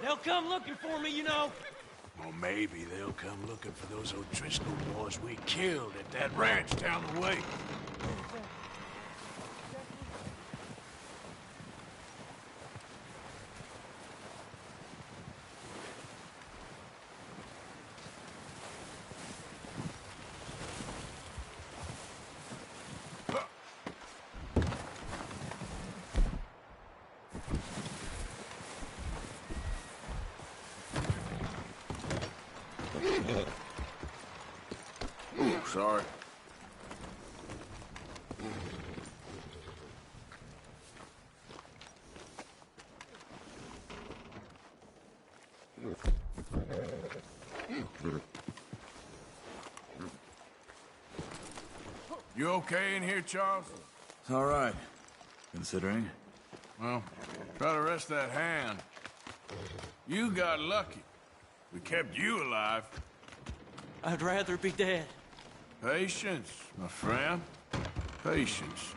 They'll come looking for me, you know. Well, maybe they'll come looking for those O'Driscoll boys we killed at that ranch down the way. Sorry. You okay in here, Charles? It's all right, considering. Well, try to rest that hand. You got lucky. We kept you alive. I'd rather be dead. Patience, my friend. Patience.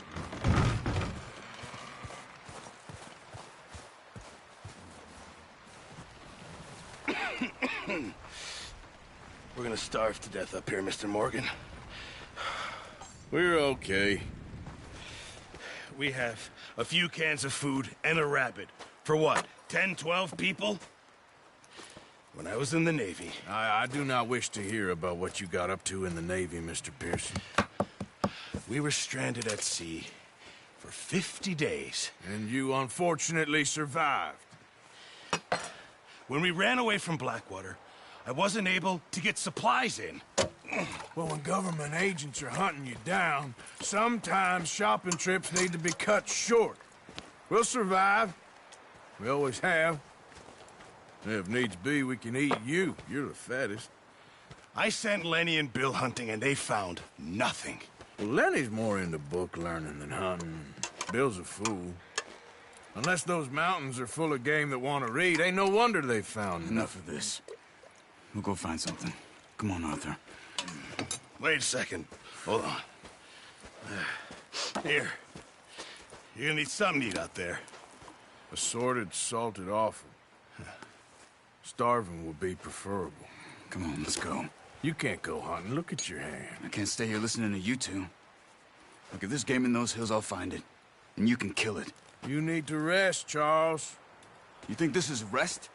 We're gonna starve to death up here, Mr. Morgan. We're okay. We have a few cans of food and a rabbit. For what, 10, 12 people? When I was in the Navy... I do not wish to hear about what you got up to in the Navy, Mr. Pearson. We were stranded at sea for 50 days. And you unfortunately survived. When we ran away from Blackwater, I wasn't able to get supplies in. Well, when government agents are hunting you down, sometimes shopping trips need to be cut short. We'll survive. We always have. If needs be, we can eat you. You're the fattest. I sent Lenny and Bill hunting, and they found nothing. Well, Lenny's more into book learning than hunting. Bill's a fool. Unless those mountains are full of game that want to read, ain't no wonder they found Enough of this. We'll go find something. Come on, Arthur. Wait a second. Hold on. Here. You're gonna need something to eat out there. Assorted, salted offal. Starving would be preferable. Come on, let's go. You can't go hunting. Look at your hand. I can't stay here listening to you two. Look, if there's game in those hills, I'll find it. And you can kill it. You need to rest, Charles. You think this is rest?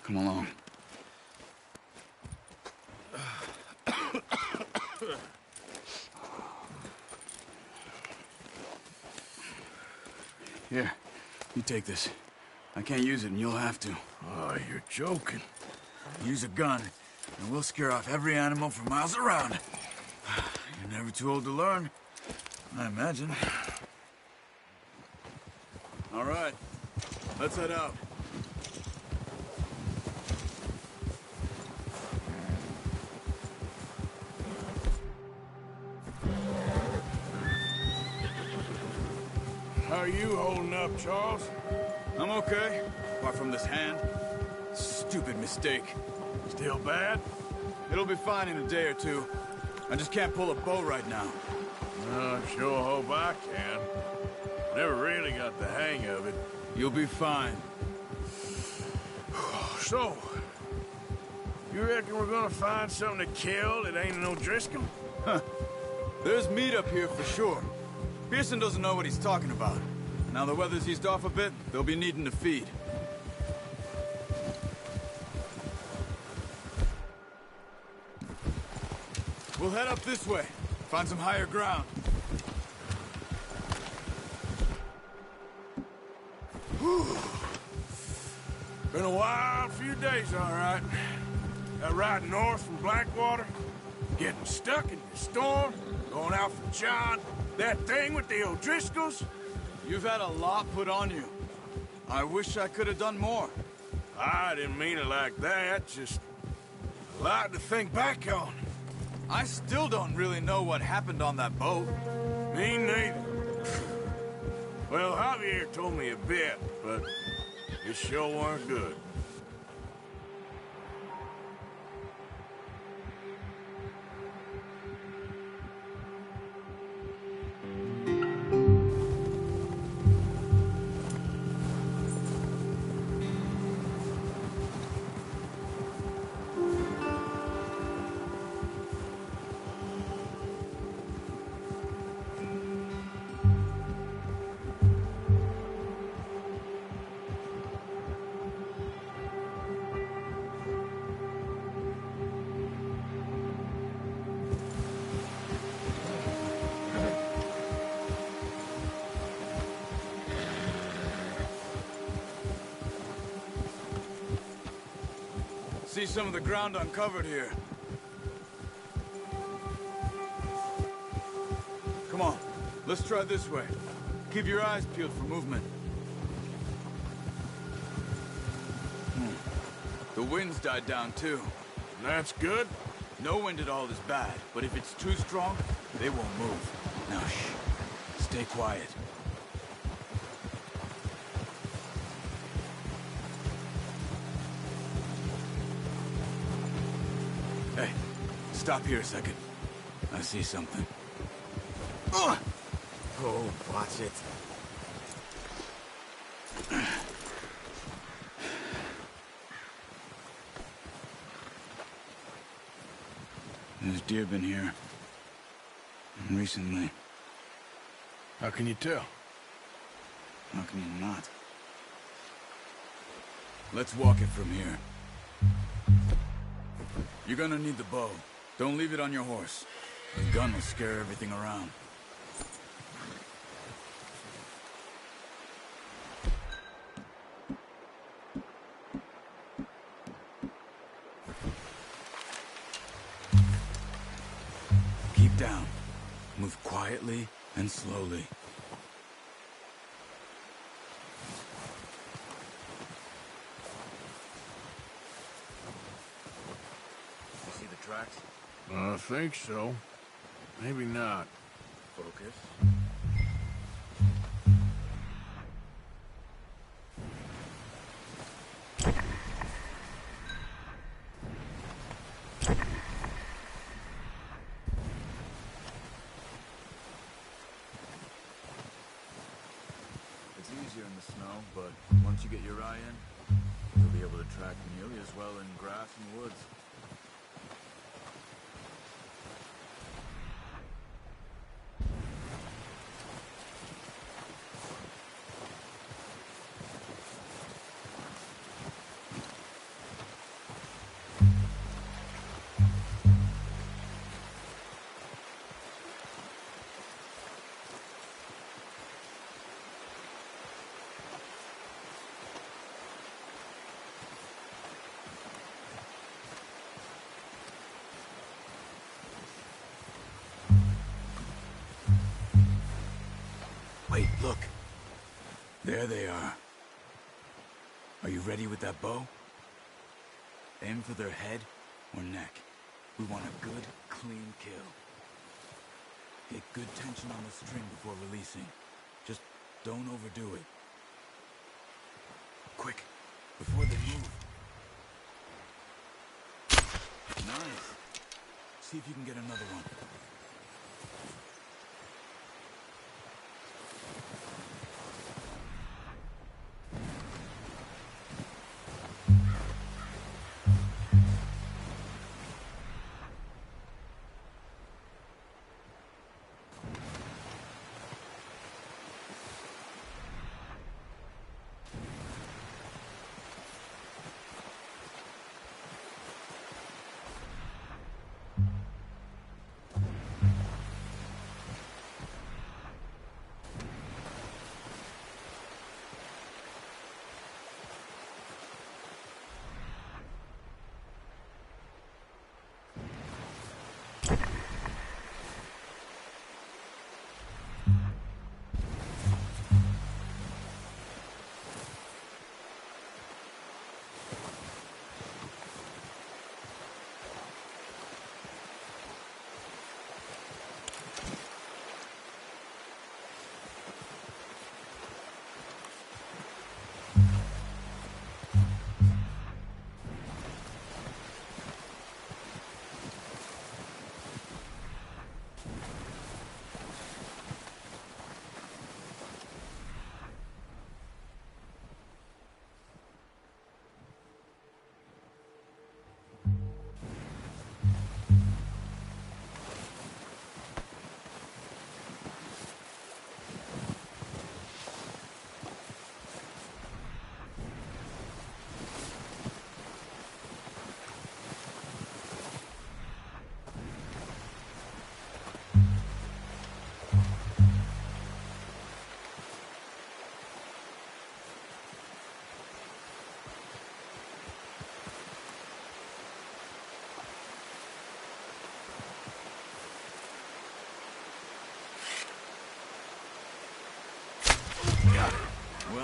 Come along. Here, you take this. I can't use it, and you'll have to. Oh, you're joking. Use a gun, and we'll scare off every animal for miles around. You're never too old to learn, I imagine. All right, let's head out. How are you holding up, Charles? I'm okay, apart from this hand. Stupid mistake. Still bad? It'll be fine in a day or two. I just can't pull a bow right now. I sure hope I can. Never really got the hang of it. You'll be fine. So, you reckon we're gonna find something to kill that ain't an O'Driscoll? Huh. There's meat up here for sure. Pearson doesn't know what he's talking about. Now the weather's eased off a bit, they'll be needing to feed. We'll head up this way. Find some higher ground. Whew. Been a wild few days, all right. That ride north from Blackwater, getting stuck in the storm, going out for John, that thing with the O'Driscolls. You've had a lot put on you. I wish I could have done more. I didn't mean it like that, just a lot to think back on. I still don't really know what happened on that boat. Me neither. Well, Javier told me a bit, but it sure weren't good. see some of the ground uncovered here. Come on, let's try this way. Keep your eyes peeled for movement. The wind's died down too. That's good. No wind at all is bad, but if it's too strong, they won't move. Now shh, stay quiet. Hey, stop here a second. I see something. Oh, watch it. There's deer been here. Recently. How can you tell? How can you not? Let's walk it from here. You're gonna need the bow. Don't leave it on your horse. The gun will scare everything around. Keep down. Move quietly and slowly. You see the tracks? I think so. Maybe not. Focus. It's easier in the snow, but once you get your eye in, you'll be able to track nearly as well in grass and woods. Wait, look. There they are. Are you ready with that bow? Aim for their head or neck. We want a good, clean kill. Get good tension on the string before releasing. Just don't overdo it. Quick, before they move. Nice. See if you can get another one.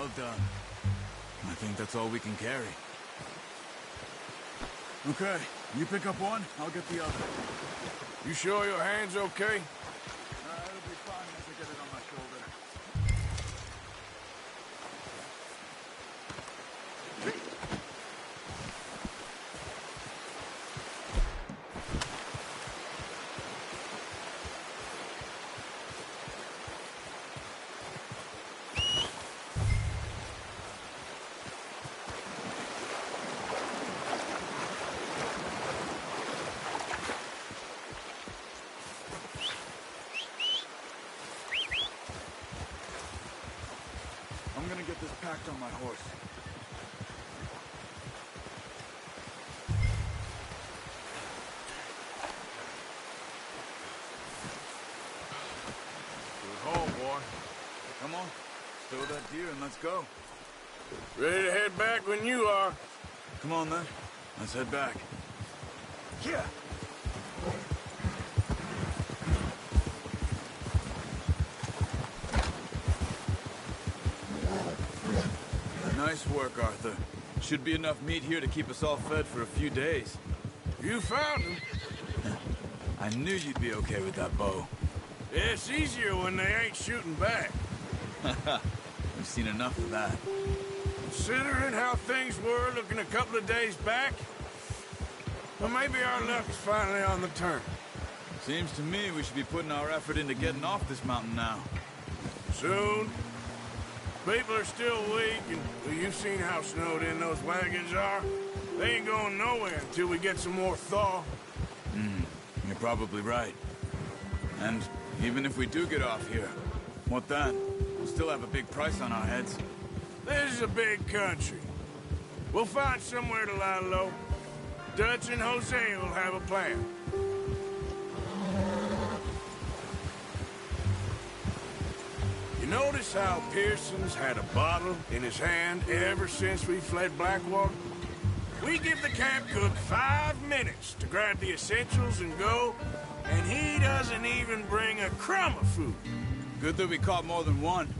Well done. I think that's all we can carry. Okay, you pick up one, I'll get the other. You sure your hand's okay? It'll be fine once I get it on my shoulder. I'm gonna get this packed on my horse. Good haul, boy. Come on, stow that deer and let's go. Ready to head back when you are. Come on then, let's head back. Yeah. Nice work, Arthur. Should be enough meat here to keep us all fed for a few days. You found him. I knew you'd be okay with that bow. It's easier when they ain't shooting back. We've seen enough of that. Considering how things were looking a couple of days back, well, maybe our luck is finally on the turn. Seems to me we should be putting our effort into getting off this mountain now. Soon. People are still weak, and well, you've seen how snowed in those wagons are. They ain't going nowhere until we get some more thaw. You're probably right. And even if we do get off here, what then? We'll still have a big price on our heads. This is a big country. We'll find somewhere to lie low. Dutch and Jose will have a plan. You notice how Pearson's had a bottle in his hand ever since we fled Blackwater? We give the camp cook 5 minutes to grab the essentials and go, and he doesn't even bring a crumb of food. Good that we caught more than one.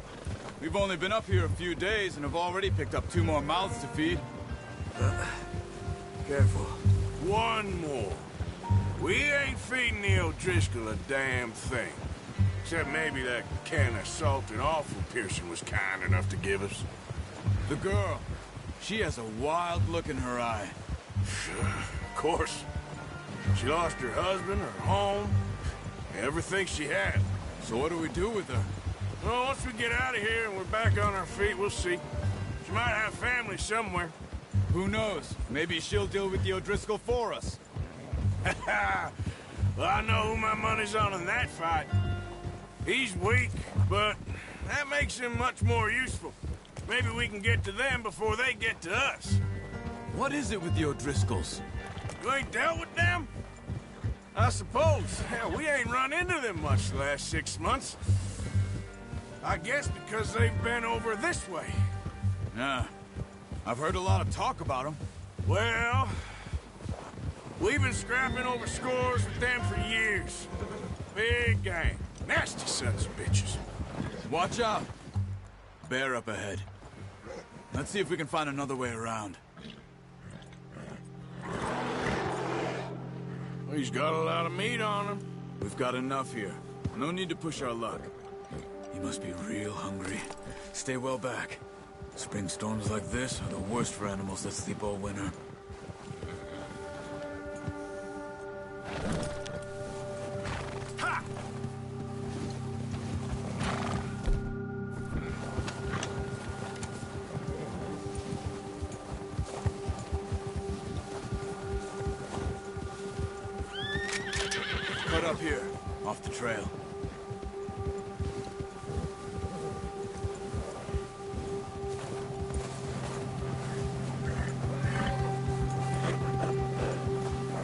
We've only been up here a few days and have already picked up 2 more mouths to feed. Careful. One more. We ain't feeding the O'Driscoll a damn thing. Except maybe that can of salted offal Pearson was kind enough to give us. The girl. She has a wild look in her eye. Of course. She lost her husband, her home, everything she had. So what do we do with her? Well, once we get out of here and we're back on our feet, we'll see. She might have family somewhere. Who knows? Maybe she'll deal with the O'Driscoll for us. Well, I know who my money's on in that fight. He's weak, but that makes him much more useful. Maybe we can get to them before they get to us. What is it with the O'Driscolls? You ain't dealt with them? I suppose. Hell, we ain't run into them much the last 6 months. I guess because they've been over this way. Yeah. I've heard a lot of talk about them. Well, we've been scrapping over scores with them for years. Big gang. Nasty sons of bitches. Watch out. Bear up ahead. Let's see if we can find another way around. Well, he's got a lot of meat on him. We've got enough here. No need to push our luck. You must be real hungry. Stay well back. Spring storms like this are the worst for animals that sleep all winter. Ha! Cut up here, off the trail.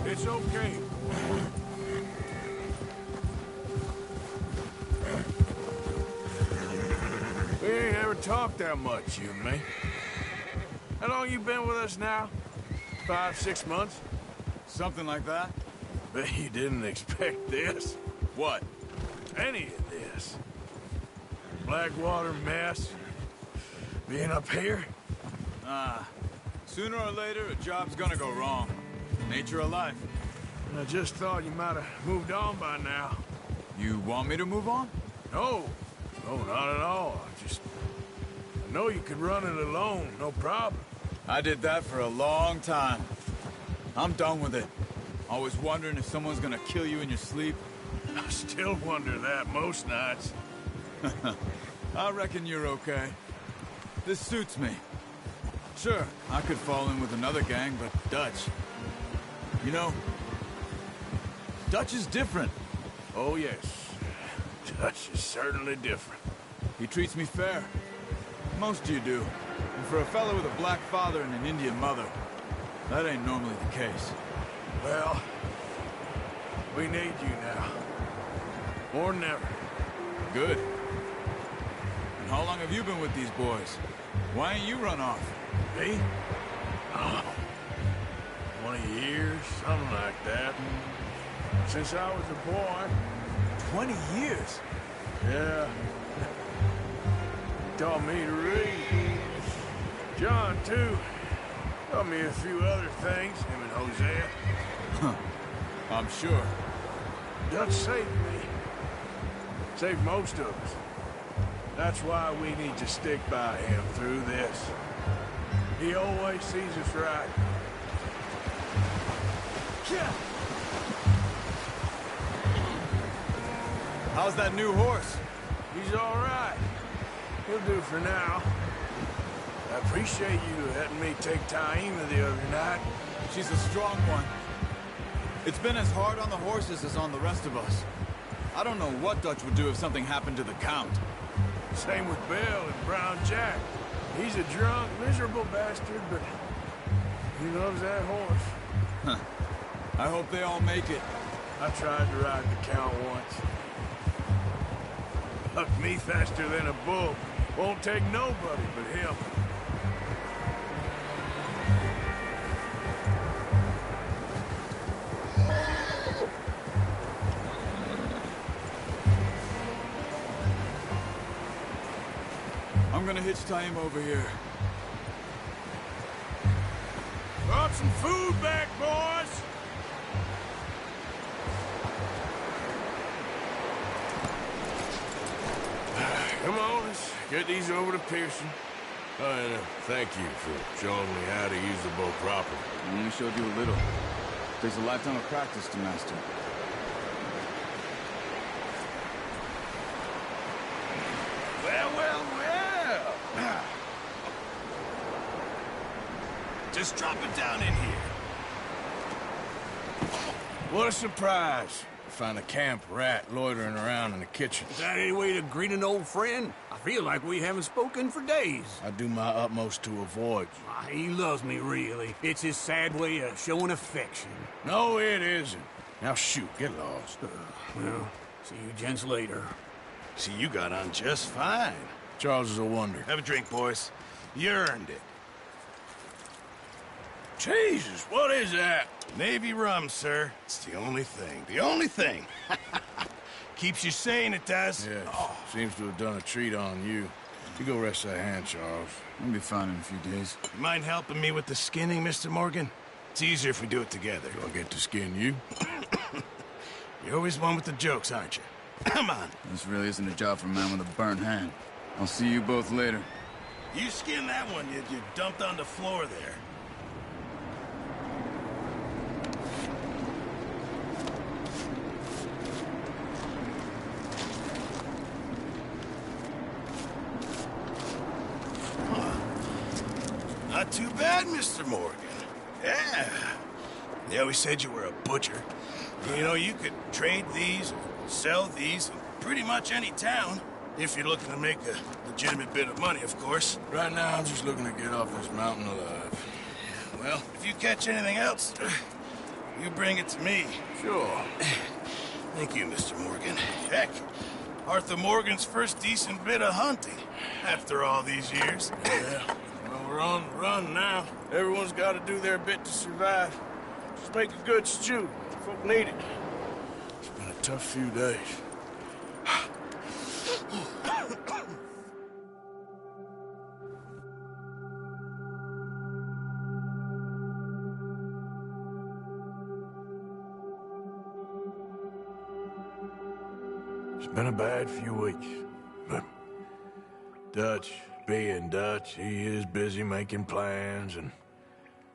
It's okay. We ain't ever talked that much, you and me. How long you been with us now? 5, 6 months? Something like that? Bet you didn't expect this. What? Any of this. Blackwater mess. Being up here? Sooner or later, a job's gonna go wrong. Nature of life. I just thought you might have moved on by now. You want me to move on? No. No, not at all. I know you could run it alone, no problem. I did that for a long time. I'm done with it. Always wondering if someone's gonna kill you in your sleep. I still wonder that most nights. I reckon you're okay. This suits me. Sure, I could fall in with another gang, but Dutch... You know, Dutch is different. Oh, yes. Dutch is certainly different. He treats me fair. Most of you do. And for a fellow with a black father and an Indian mother, that ain't normally the case. Well, we need you now. More than ever. Good. And how long have you been with these boys? Why ain't you run off? Me? Oh, 20 years, something like that. Since I was a boy. 20 years? Yeah. Taught me to read. John, too. Taught me a few other things, him and Hosea. Huh. I'm sure. Dutch saved me. Saved most of us. That's why we need to stick by him through this. He always sees us right. Yeah. How's that new horse? He's all right. He'll do for now. I appreciate you letting me take Taima the other night. She's a strong one. It's been as hard on the horses as on the rest of us. I don't know what Dutch would do if something happened to the Count. Same with Bill and Brown Jack. He's a drunk, miserable bastard, but he loves that horse. Huh. I hope they all make it. I tried to ride the Count once. Bucked me faster than a bull. Won't take nobody but him. I'm gonna hitch Taima over here. Brought some food back, boys! Come on, let's get these over to Pearson. Oh, and thank you for showing me how to use the bow properly. I only showed you a little. Takes a lifetime of practice to master. Well, well, well! Just drop it down in here. What a surprise. Find a camp rat loitering around in the kitchen. Is that any way to greet an old friend? I feel like we haven't spoken for days. I do my utmost to avoid you. He loves me, really. It's his sad way of showing affection. No, it isn't. Now shoot, get lost. Well, see you gents later. See, you got on just fine. Charles is a wonder. Have a drink, boys. You earned it. Jesus, what is that? Navy rum, sir. It's the only thing. The only thing. Keeps you sane, it does. Yes, seems to have done a treat on you. You go rest that hand, Charles. I'll be fine in a few days. You mind helping me with the skinning, Mr. Morgan? It's easier if we do it together. Do I get to skin you? You're always one with the jokes, aren't you? Come on. This really isn't a job for a man with a burnt hand. I'll see you both later. You skin that one you dumped on the floor there. Not too bad, Mr. Morgan. Yeah. They always said you were a butcher. You know, you could trade these, or sell these in pretty much any town. If you're looking to make a legitimate bit of money, of course. Right now, I'm just looking to get off this mountain alive. Well, if you catch anything else, you bring it to me. Sure. Thank you, Mr. Morgan. Heck, Arthur Morgan's first decent bit of hunting after all these years. Yeah. Well, we're on the run now. Everyone's got to do their bit to survive. Just make a good stew. Folk need it. It's been a tough few days. It's been a bad few weeks, but Dutch being Dutch, he is busy making plans, and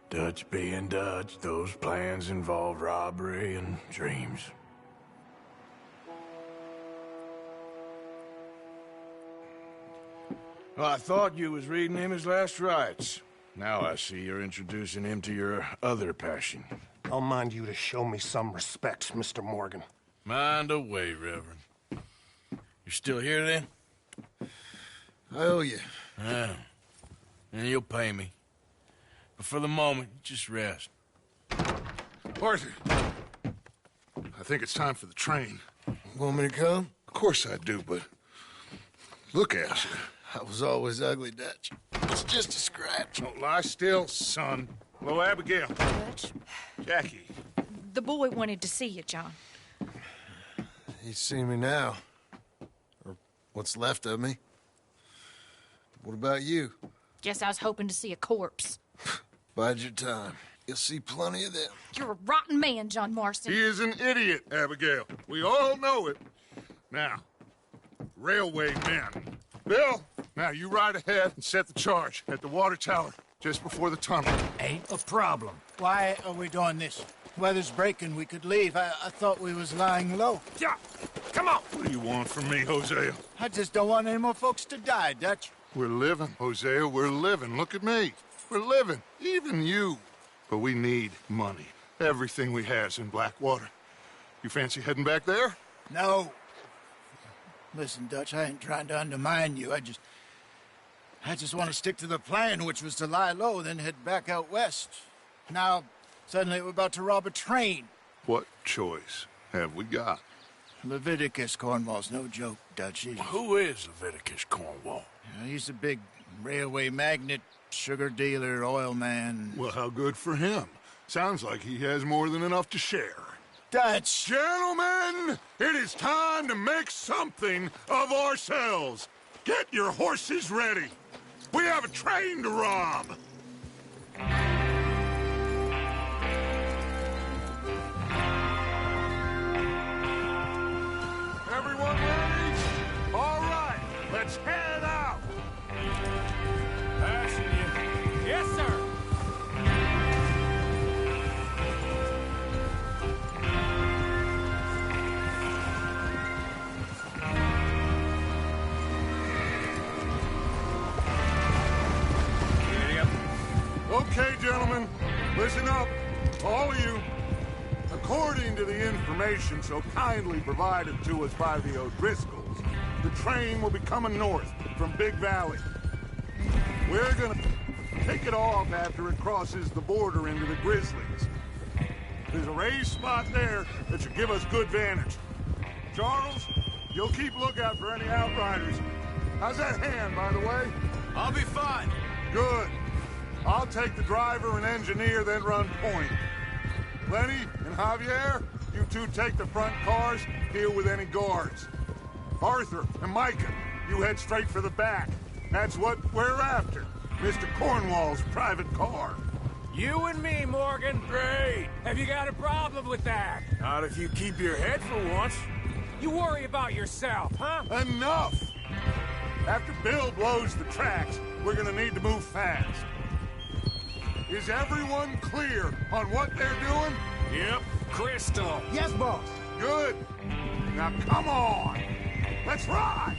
Dutch being Dutch, those plans involve robbery and dreams. Well, I thought you was reading him his last rites. Now I see you're introducing him to your other passion. I'll mind you to show me some respect, Mr. Morgan. Mind away, Reverend. You still here, then? I owe you. Yeah. And you'll pay me. But for the moment, just rest. Arthur, I think it's time for the train. Want me to come? Of course I do, but look at you. I was always ugly, Dutch. It's just a scratch. Don't lie still, son. Hello, Abigail. Dutch, Jackie. the boy wanted to see you, John. He's seen me now. Or what's left of me. What about you? Guess I was hoping to see a corpse. Bide your time. You'll see plenty of them. You're a rotten man, John Marston. He is an idiot, Abigail. We all know it. Now, railway men. Bill, now you ride ahead and set the charge at the water tower just before the tunnel. Ain't a problem. Why are we doing this? Weather's breaking. We could leave. I thought we was lying low. Yeah, come on. What do you want from me, Hosea? I just don't want any more folks to die, Dutch. We're living, Hosea. We're living. Look at me. We're living. Even you. But we need money. Everything we has in Blackwater. You fancy heading back there? No. Listen, Dutch, I ain't trying to undermine you. I just want to stick to the plan, which was to lie low, then head back out west. Now, suddenly we're about to rob a train. What choice have we got? Leviticus Cornwall's no joke, Dutch. Who is Leviticus Cornwall? He's a big railway magnate, sugar dealer, oil man. Well, how good for him. Sounds like he has more than enough to share. Dutch! Gentlemen, it is time to make something of ourselves. Get your horses ready. We have a train to rob. Everyone ready? All right, let's head out. Passing you. Yes, sir. Okay, gentlemen, listen up, all of you. According to the information so kindly provided to us by the O'Driscolls, the train will be coming north from Big Valley. We're gonna pick it off after it crosses the border into the Grizzlies. There's a raised spot there that should give us good vantage. Charles, you'll keep lookout for any outriders. How's that hand, by the way? I'll be fine. Good. I'll take the driver and engineer, then run point. Lenny and Javier, you two take the front cars, deal with any guards. Arthur and Micah, you head straight for the back. That's what we're after. Mr. Cornwall's private car. You and me, Morgan. Great. Have you got a problem with that? Not if you keep your head for once. You worry about yourself, huh? Enough! After Bill blows the tracks, we're gonna need to move fast. Is everyone clear on what they're doing? Yep. Crystal. Yes, boss. Good. Now come on. Let's ride.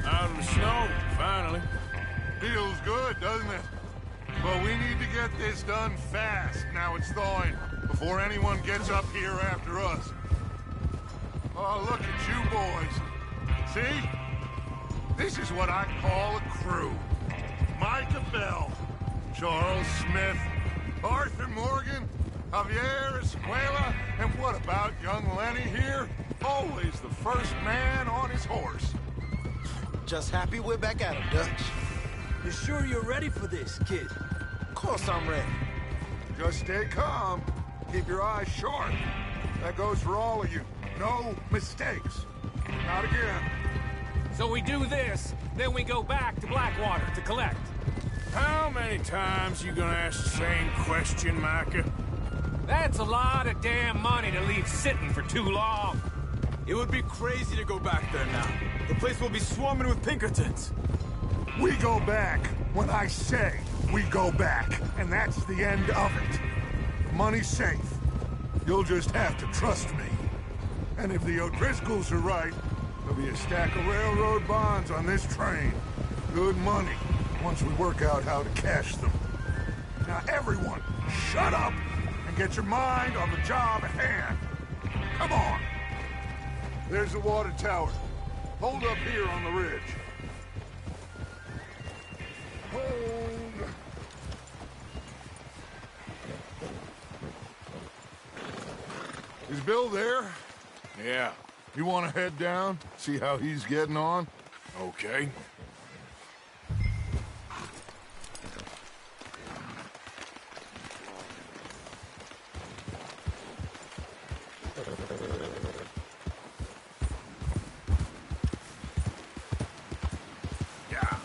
Out in the snow, finally. Feels good, doesn't it? But we need to get this done fast, now it's thawing, before anyone gets up here after us. Oh, look at you boys. See? This is what I call a crew. Micah Bell, Charles Smith, Arthur Morgan, Javier Escuela, and what about young Lenny here? Always the first man on his horse. Just happy we're back at him, Dutch. You sure you're ready for this, kid? Of course I'm ready. Just stay calm. Keep your eyes sharp. That goes for all of you. No mistakes. Not again. So we do this, then we go back to Blackwater to collect. How many times you gonna ask the same question, Micah? That's a lot of damn money to leave sitting for too long. It would be crazy to go back there now. The place will be swarming with Pinkertons. We go back when I say we go back, and that's the end of it. Money's safe. You'll just have to trust me. And if the O'Driscolls are right, there'll be a stack of railroad bonds on this train. Good money, once we work out how to cash them. Now everyone, shut up and get your mind on the job at hand. Come on. There's the water tower. Hold up here on the ridge. Hold. Is Bill there? Yeah, You want to head down, see how he's getting on? okay. Yeah.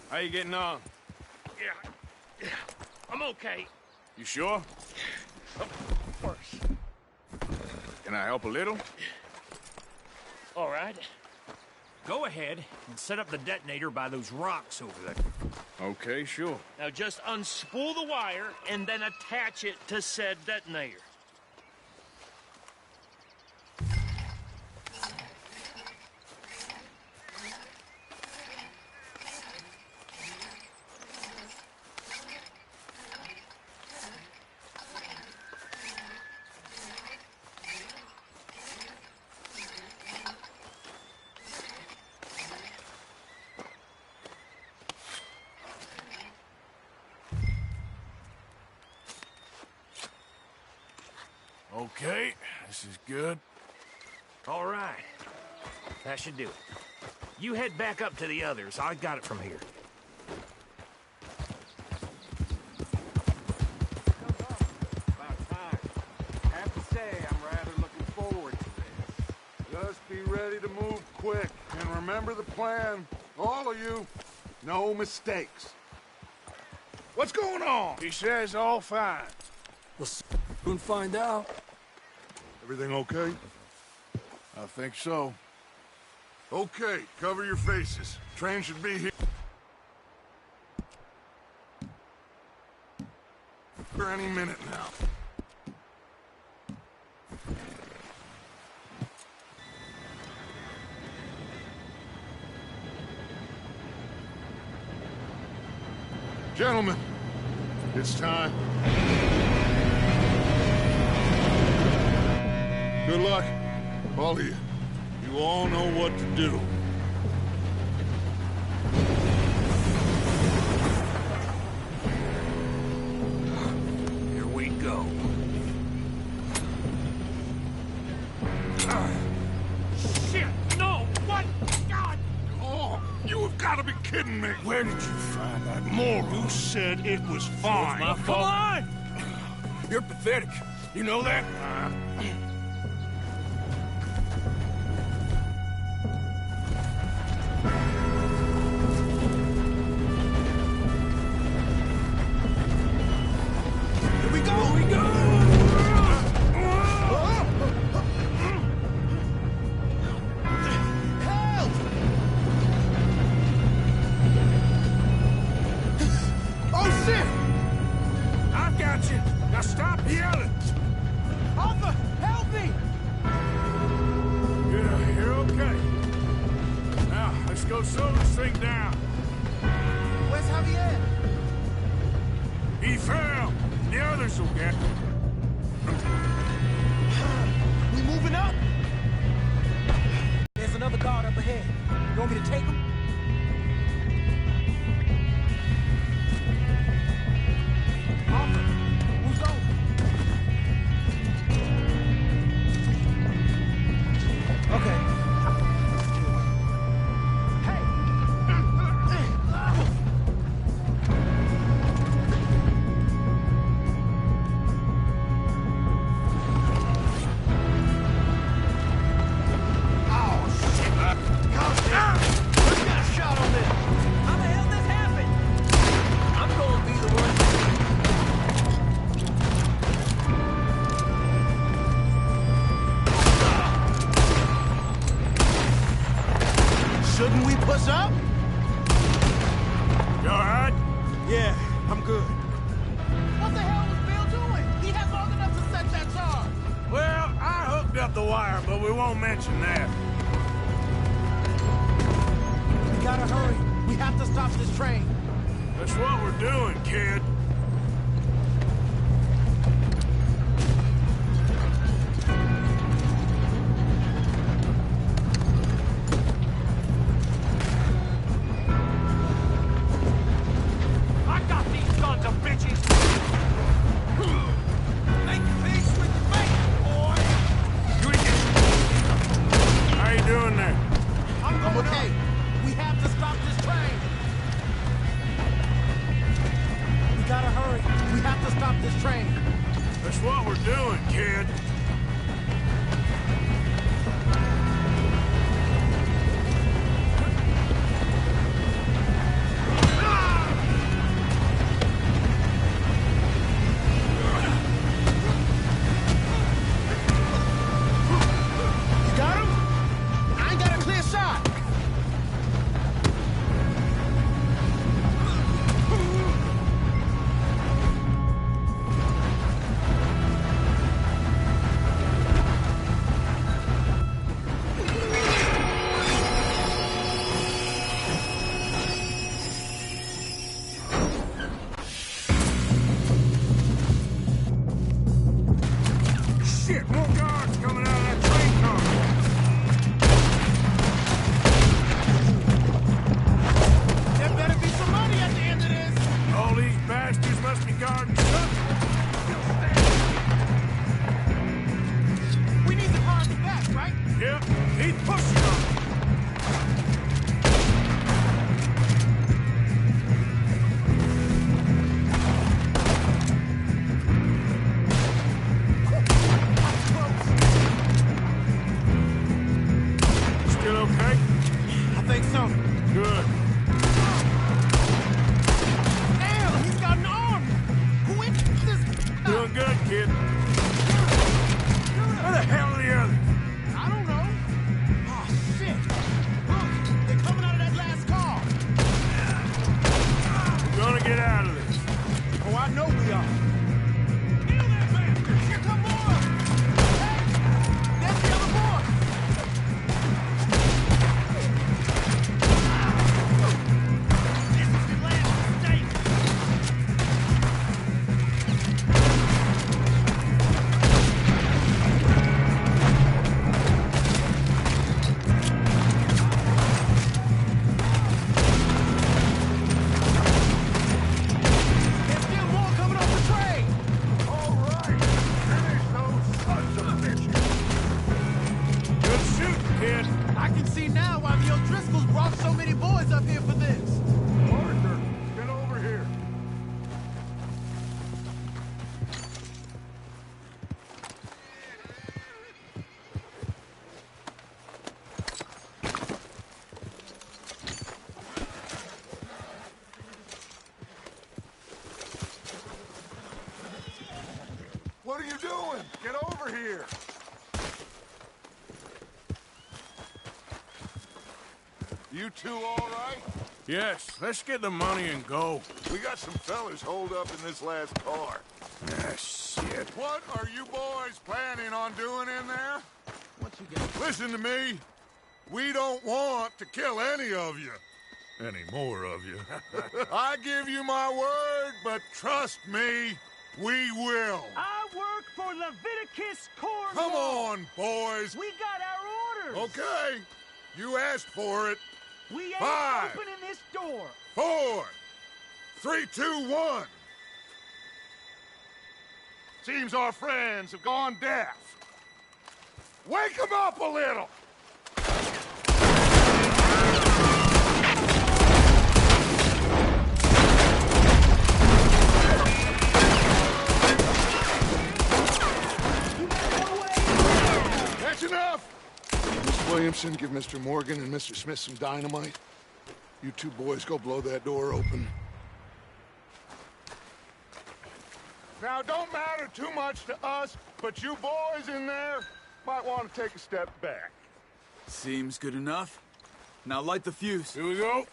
How you getting on? Yeah, I'm okay. You sure? Of course. Can I help a little? All right. Go ahead and set up the detonator by those rocks over there. Okay, sure. Now just unspool the wire and then attach it to said detonator. Okay, this is good. All right. That should do it. You head back up to the others. I got it from here. About time. I have to say, I'm rather looking forward to this. Just be ready to move quick. And remember the plan. All of you, no mistakes. What's going on? He says all fine. We'll soon find out. Everything okay? I think so. Okay, cover your faces. Train should be here any minute now. Gentlemen, it's time. Good luck, all of you. You all know what to do. Here we go. Shit! No! What? God! Oh, you have got to be kidding me. Where did you find that moron? Who said it was fine? My Come fault. on! You're pathetic. You know that? Here we go! Here we go! Help! Oh, shit! I've got you. Now stop yelling. Arthur, help me! You're okay. Now, let's go slow this thing down. Where's Javier? He fell. The others will get... We moving up? There's another guard up ahead. You want me to take him? Arthur, who's on? Okay. Shouldn't we push up? You alright? Yeah, I'm good. What the hell was Bill doing? He had long enough to set that charge. Well, I hooked up the wire, but we won't mention that. We gotta hurry. We have to stop this train. That's what we're doing, kid. I got these sons of bitches! Make peace with the fate, boy! How you doing there? I'm okay. We have to stop this train. We gotta hurry. We have to stop this train. That's what we're doing, kid. You got him? I ain't got a clear shot. Shit, more guards coming out of that train car. There better be some money at the end of this. All these bastards must be guarding something. We need the car in the back, right? Yep, keep pushing on. Still okay? I think so. Good. Damn, he's got an arm. Who is this? Doing good, kid. Where the hell are the others? I don't know. Oh, shit. Look, they're coming out of that last car. We're gonna get out of this. Oh, I know we are. Kill that bastard. Here come more. Hey, there's the other boy. This is the last mistake. There's still more coming off the train. All right. Finish those sons of bitches. Good shooting, kid. I can see now why the O'Driscolls brought so many boys up here for this. Arthur, get over here. What are you doing? Get over here. You two all right? Yes, let's get the money and go. We got some fellas holed up in this last car. Ah, shit. What are you boys planning on doing in there? What you got? Listen to me. We don't want to kill any of you. any more of you. I give you my word, but trust me, we will. I work for Leviticus Cornwall. Come on, boys. We got our orders. Okay. You asked for it. We ain't 5, opening this door. 4, 3, 2, 1. Seems our friends have gone deaf. Wake them up a little. That's enough! Miss Williamson, give Mr. Morgan and Mr. Smith some dynamite. You two boys go blow that door open. Now, don't matter too much to us, but you boys in there might want to take a step back. Seems good enough. Now light the fuse. Here we go.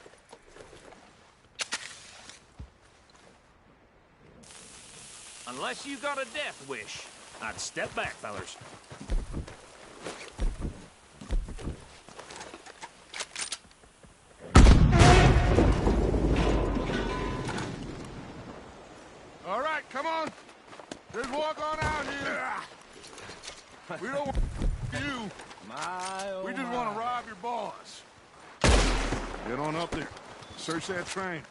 Unless you got a death wish, I'd step back, fellers. All right, come on. Just walk on out here. We don't want you. We just want to rob your boss. Get on up there. Search that train.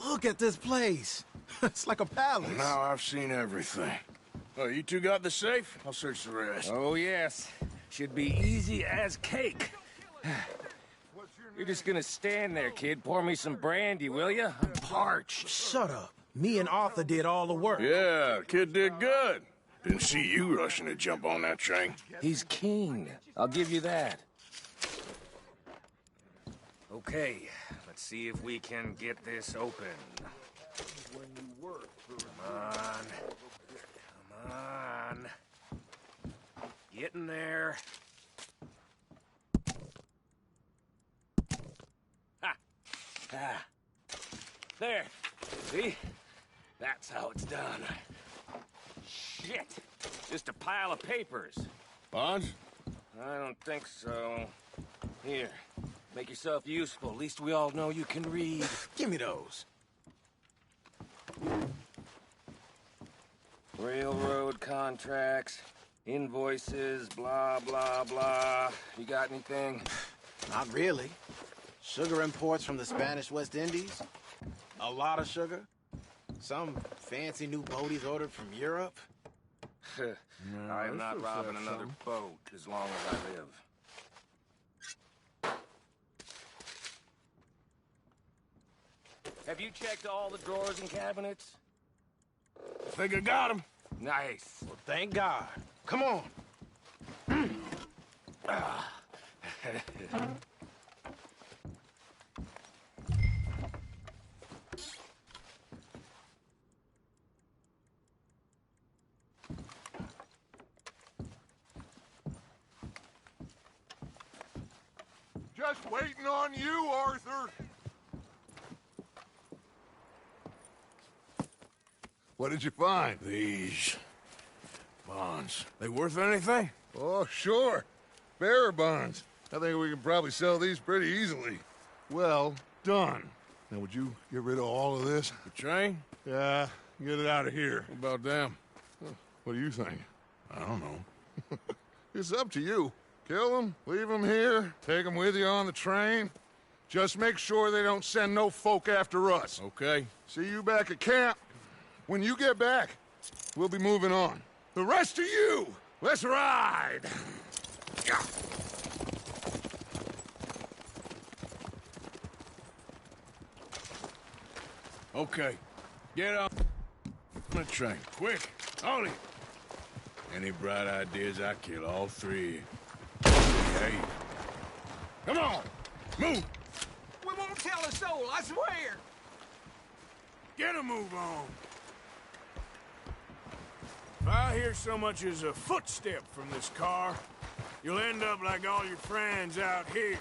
Look at this place. It's like a palace. Now I've seen everything. Oh, you two got the safe? I'll search the rest. Oh, yes. Should be easy as cake. You're just gonna stand there, kid. Pour me some brandy, will you? I'm parched. Shut up. Me and Arthur did all the work. Yeah, kid did good. Didn't see you rushing to jump on that train. He's keen. I'll give you that. Okay, let's see if we can get this open. Come on. Come on. Getting there. Ha! Ah. There. See? That's how it's done. Shit! Just a pile of papers. Bonds? I don't think so. Here, make yourself useful. At least we all know you can read. Give me those. Railroad contracts, invoices, blah, blah, blah. You got anything? Not really. Sugar imports from the Spanish West Indies. A lot of sugar. Some fancy new boat he's ordered from Europe. I am not robbing another boat as long as I live. Have you checked all the drawers and cabinets? Think I got him. Nice. Well, thank God. Come on. Just waiting on you, Arthur. What did you find? These bonds. They worth anything? Oh, sure. Bearer bonds. I think we can probably sell these pretty easily. Well done. Now, would you get rid of all of this? The train? Yeah, get it out of here. What about them? What do you think? I don't know. It's up to you. Kill them, leave them here, take them with you on the train. Just make sure they don't send no folk after us. Okay. See you back at camp. When you get back, we'll be moving on. The rest of you, let's ride! Okay. Get on the train. Quick. Ollie. Any bright ideas, I kill all three. Hey. Come on. Move. We won't tell a soul, I swear. Get a move on. If I hear so much as a footstep from this car, you'll end up like all your friends out here.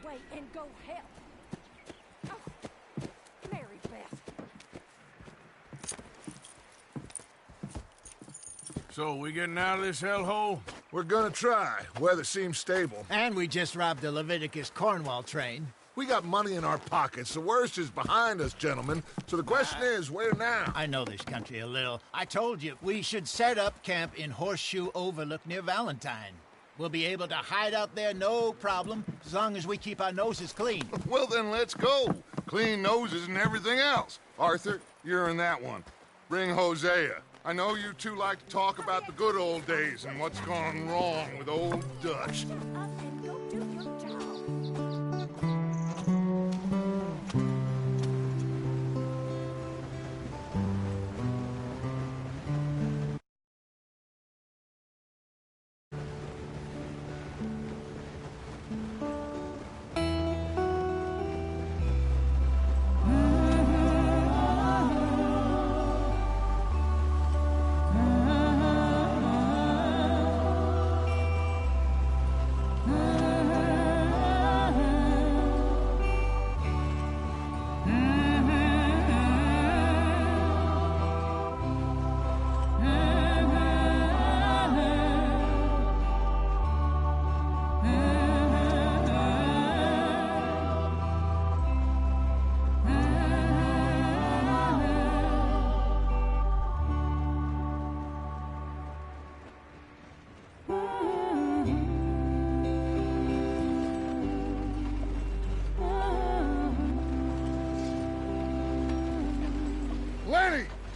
away and go help. Oh, Mary Beth. So, we getting out of this hellhole? We're gonna try. Weather seems stable. And we just robbed a Leviticus Cornwall train. We got money in our pockets. The worst is behind us, gentlemen. So the question is, where now? I know this country a little. I told you, we should set up camp in Horseshoe Overlook near Valentine. We'll be able to hide out there, no problem, as long as we keep our noses clean. Well, then let's go. Clean noses and everything else. Arthur, you're in that one. Bring Hosea. I know you two like to talk about the good old days and what's gone wrong with old Dutch.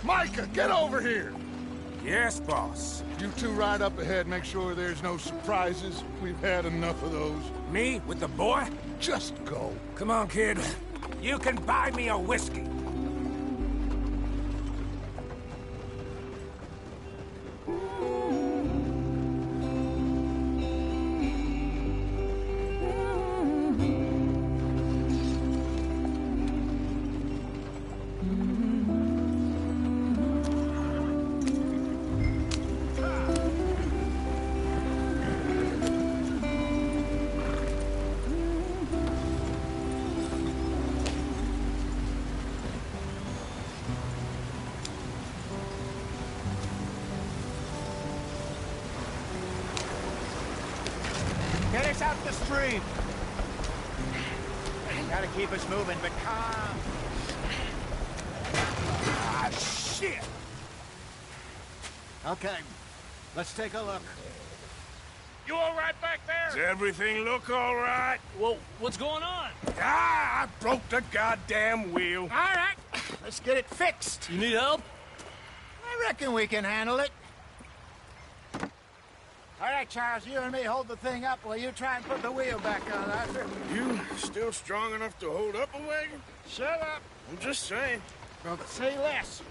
Micah, get over here! Yes, boss. You two ride up ahead, make sure there's no surprises. We've had enough of those. Me? With the boy? Just go. Come on, kid. You can buy me a whiskey. Get us out the stream. Gotta keep us moving, but calm. Ah, shit! Okay, let's take a look. You all right back there? Does everything look all right? Well, what's going on? Ah, I broke the goddamn wheel. All right, let's get it fixed. You need help? I reckon we can handle it. All right, Charles, you and me hold the thing up while you try and put the wheel back on, Arthur. You still strong enough to hold up a wagon? Shut up. I'm just saying. Well, say less.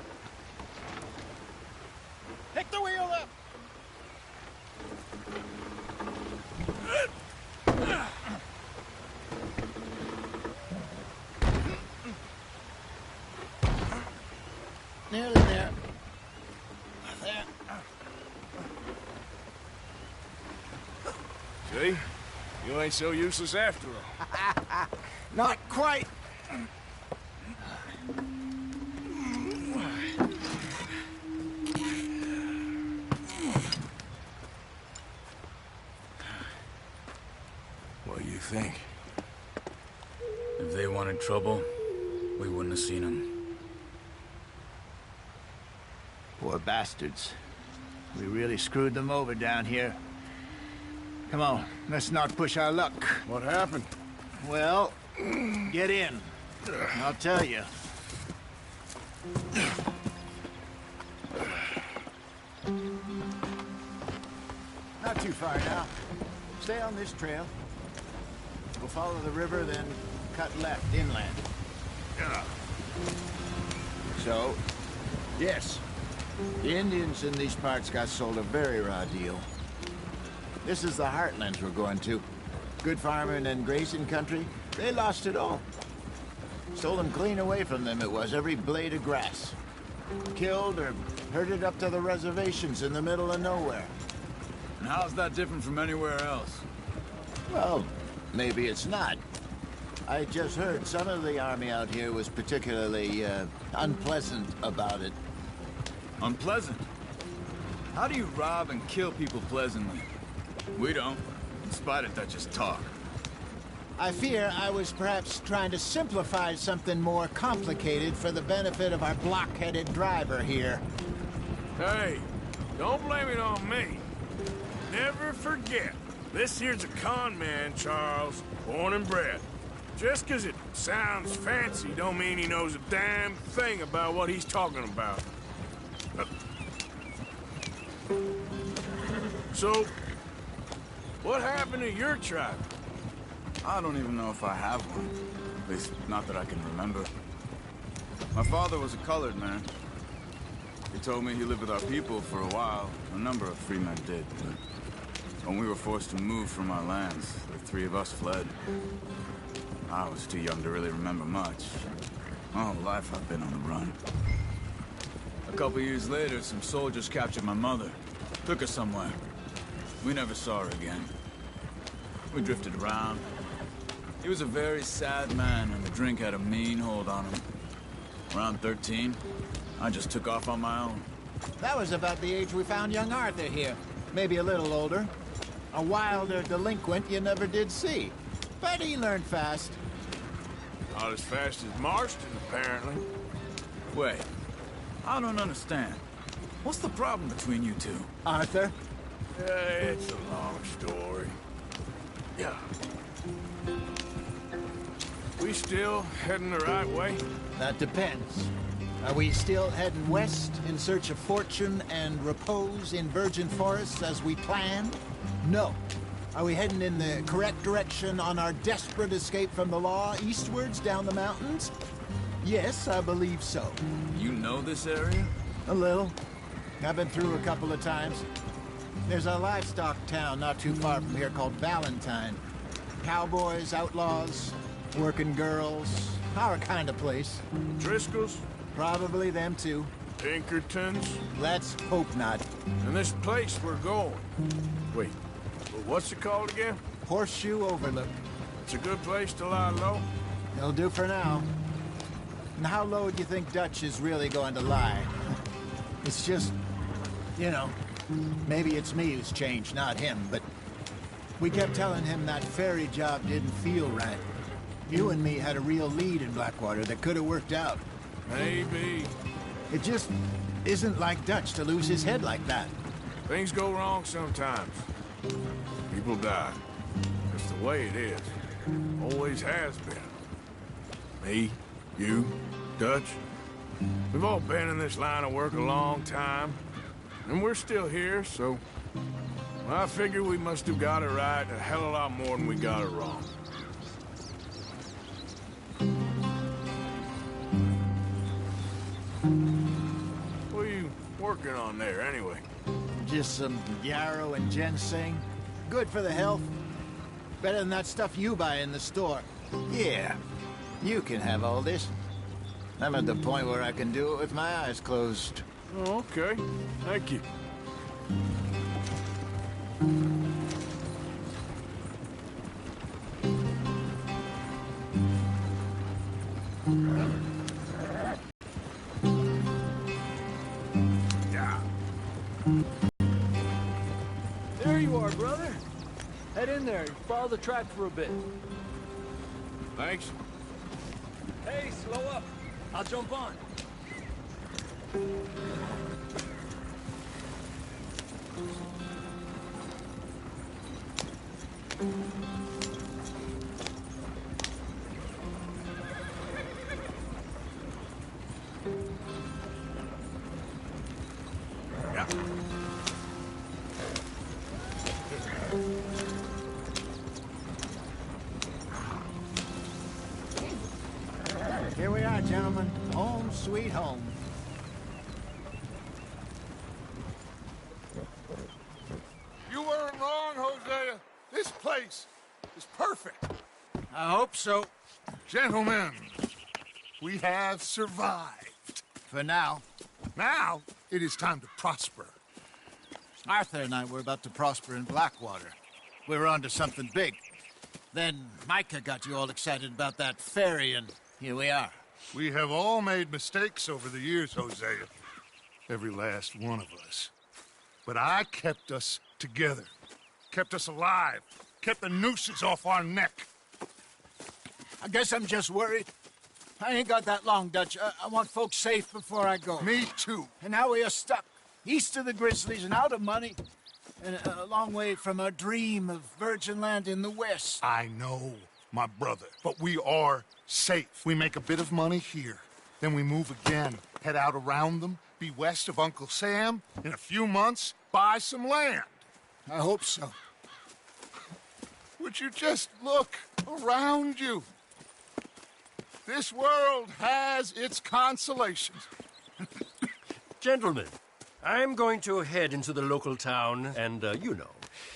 Pick the wheel up. Nearly there. There. See? You ain't so useless after all. Not quite. What do you think? If they wanted trouble, we wouldn't have seen them. Poor bastards. We really screwed them over down here. Come on, let's not push our luck. What happened? Well, get in. I'll tell you. Not too far now. Stay on this trail. We'll follow the river, then cut left inland. So, yes, the Indians in these parts got sold a very raw deal. This is the heartlands we're going to. Good farming and grazing country, they lost it all. Stolen clean away from them it was, every blade of grass. Killed or herded up to the reservations in the middle of nowhere. And how's that different from anywhere else? Well, maybe it's not. I just heard some of the army out here was particularly, unpleasant about it. Unpleasant? How do you rob and kill people pleasantly? We don't, in spite of Dutch's talk. I fear I was perhaps trying to simplify something more complicated for the benefit of our block-headed driver here. Hey, don't blame it on me. Never forget, this here's a con man, Charles, born and bred. Just 'cause it sounds fancy don't mean he knows a damn thing about what he's talking about. So, what happened to your tribe? I don't even know if I have one. At least, not that I can remember. My father was a colored man. He told me he lived with our people for a while. A number of free men did, but when we were forced to move from our lands, the three of us fled. I was too young to really remember much. My whole life I've been on the run. A couple years later, some soldiers captured my mother. Took her somewhere. We never saw her again. We drifted around. He was a very sad man, and the drink had a mean hold on him. Around 13, I just took off on my own. That was about the age we found young Arthur here. Maybe a little older. A wilder delinquent you never did see. But he learned fast. Not as fast as Marston, apparently. Wait, I don't understand. What's the problem between you two? Arthur? It's a long story. Yeah. We still heading the right way? That depends. Are we still heading west in search of fortune and repose in virgin forests as we planned? No. Are we heading in the correct direction on our desperate escape from the law eastwards down the mountains? Yes, I believe so. You know this area? A little. I've been through a couple of times. There's a livestock town not too far from here called Valentine. Cowboys, outlaws, working girls, our kind of place. Driscolls? Probably them too. Pinkertons? Let's hope not. And this place we're going. Wait, what's it called again? Horseshoe Overlook. It's a good place to lie low? It'll do for now. And how low do you think Dutch is really going to lie? It's just, you know, maybe it's me who's changed, not him, but we kept telling him that ferry job didn't feel right. You and me had a real lead in Blackwater that could have worked out. Maybe. It just isn't like Dutch to lose his head like that. Things go wrong sometimes. People die. That's the way it is. Always has been. Me, you, Dutch. We've all been in this line of work a long time. And we're still here, so... I figure we must have got it right a hell of a lot more than we got it wrong. What are you working on there, anyway? Just some yarrow and ginseng. Good for the health. Better than that stuff you buy in the store. Yeah, you can have all this. I'm at the point where I can do it with my eyes closed. Oh, okay. Thank you. There you are, brother. Head in there and follow the track for a bit. Thanks. Hey, slow up. I'll jump on. Yeah. Here we are, gentlemen. Home sweet home. You weren't wrong, Hosea. This place is perfect. I hope so. Gentlemen, we have survived. For now. Now, it is time to prosper. Arthur and I were about to prosper in Blackwater. We were onto something big. Then Micah got you all excited about that ferry, and here we are. We have all made mistakes over the years, Hosea. Every last one of us. But I kept us together. Kept us alive. Kept the nooses off our neck. I guess I'm just worried. I ain't got that long, Dutch. I want folks safe before I go. Me too. And now we are stuck, east of the Grizzlies and out of money, and a long way from our dream of virgin land in the west. I know, my brother, but we are safe. We make a bit of money here, then we move again, head out around them, be west of Uncle Sam, in a few months, buy some land. I hope so. Would you just look around you? This world has its consolations. Gentlemen, I'm going to head into the local town and,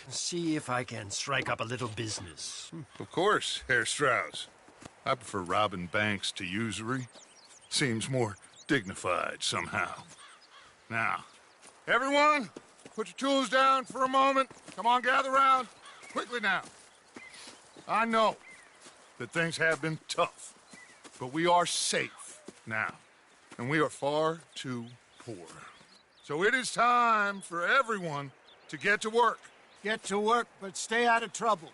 see if I can strike up a little business. Of course, Herr Strauss. I prefer robbing banks to usury. Seems more dignified somehow. Now, everyone, put your tools down for a moment. Come on, gather round. Quickly now. I know that things have been tough. But we are safe now, and we are far too poor. So it is time for everyone to get to work. Get to work, but stay out of trouble.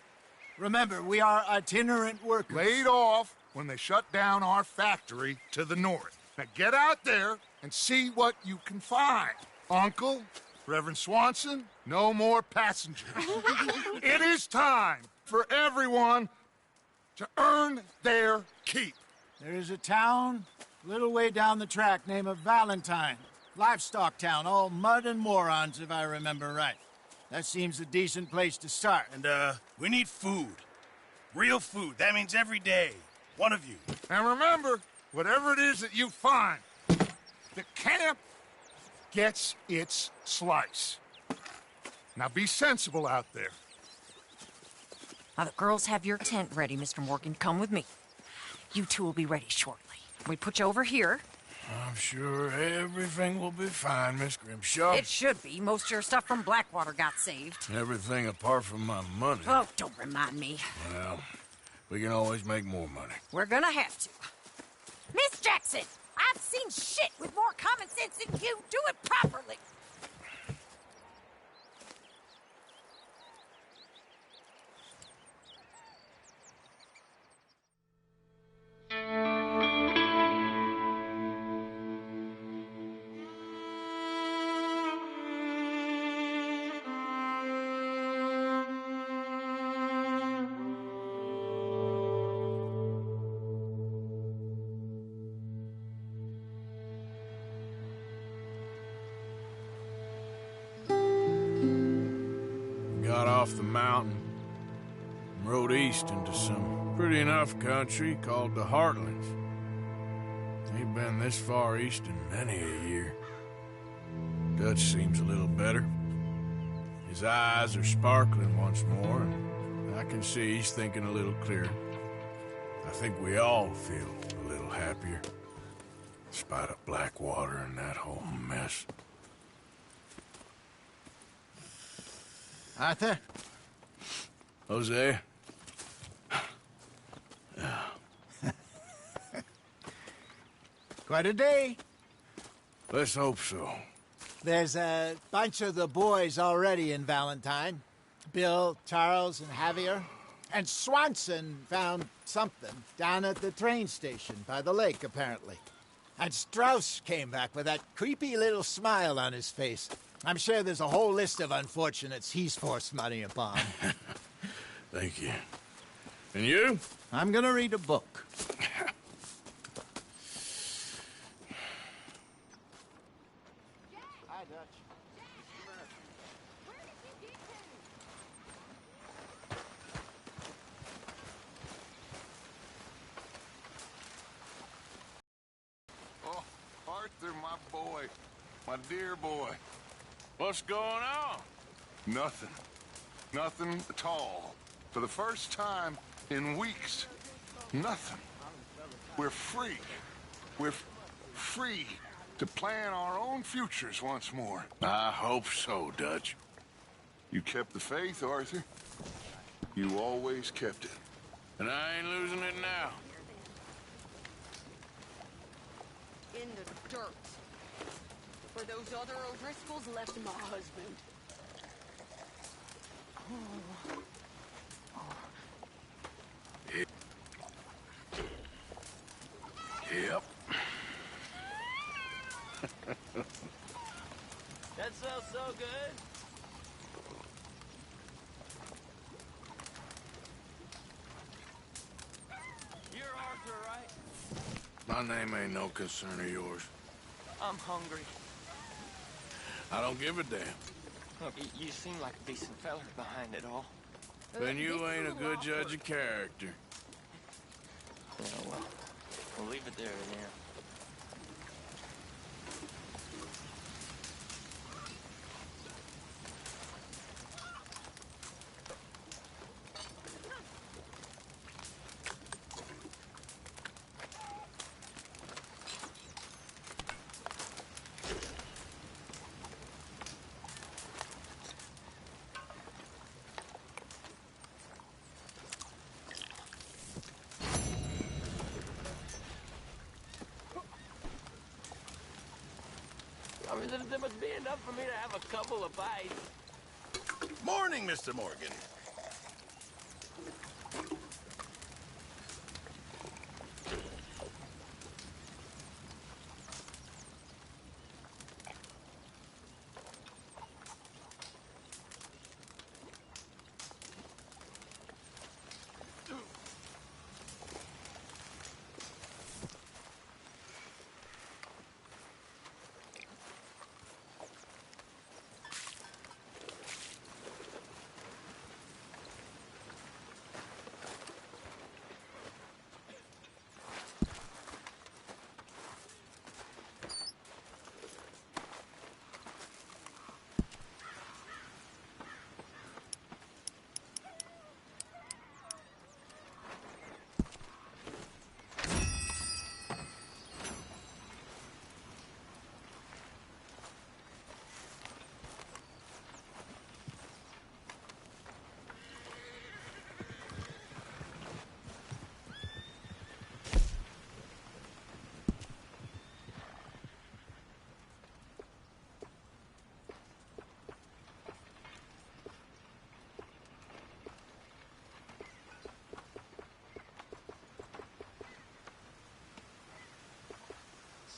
Remember, we are itinerant workers. Laid off when they shut down our factory to the north. Now get out there and see what you can find. Uncle, Reverend Swanson, no more passengers. It is time for everyone to earn their keep. There is a town a little way down the track named Valentine. Livestock town, all mud and morons, if I remember right. That seems a decent place to start. And, we need food. Real food. That means every day. One of you. And remember, whatever it is that you find, the camp gets its slice. Now be sensible out there. Now the girls have your tent ready, Mr. Morgan. Come with me. You two will be ready shortly. We put you over here. I'm sure everything will be fine, Miss Grimshaw. It should be. Most of your stuff from Blackwater got saved. Everything apart from my money. Oh, don't remind me. Well, we can always make more money. We're gonna have to. Miss Jackson, I've seen shit with more common sense than you. Do it properly. Got off the mountain and rode east into some pretty enough country called the Heartlands. Ain't been this far east in many a year. Dutch seems a little better. His eyes are sparkling once more, and I can see he's thinking a little clearer. I think we all feel a little happier, in spite of Blackwater and that whole mess. Arthur? Jose? Quite a day. Let's hope so. There's a bunch of the boys already in Valentine. Bill, Charles, and Javier. And Swanson found something down at the train station by the lake, apparently. And Strauss came back with that creepy little smile on his face. I'm sure there's a whole list of unfortunates he's forced money upon. Thank you. And you? I'm gonna read a book. Hi, Dutch. Oh, Arthur, my boy. My dear boy. What's going on? Nothing. Nothing at all. For the first time in weeks, nothing. We're free. We're free to plan our own futures once more. I hope so, Dutch. You kept the faith, Arthur. You always kept it. And I ain't losing it now. In the dirt. For those other O'Driscolls left my husband. Yep. That smells so good. You're Arthur, right? My name ain't no concern of yours. I'm hungry. I don't give a damn. Look, you seem like a decent fella behind it all. Then you ain't a good judge of character. Yeah, well, we'll leave it there then. I mean, there must be enough for me to have a couple of bites. Morning, Mr. Morgan.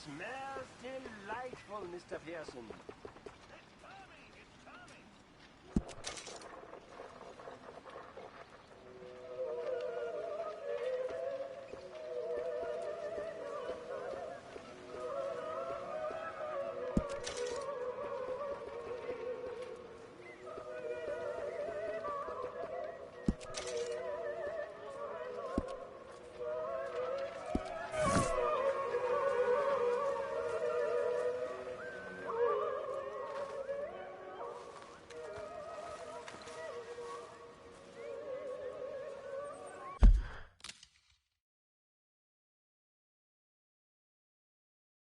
Smells delightful, Mr. Pearson.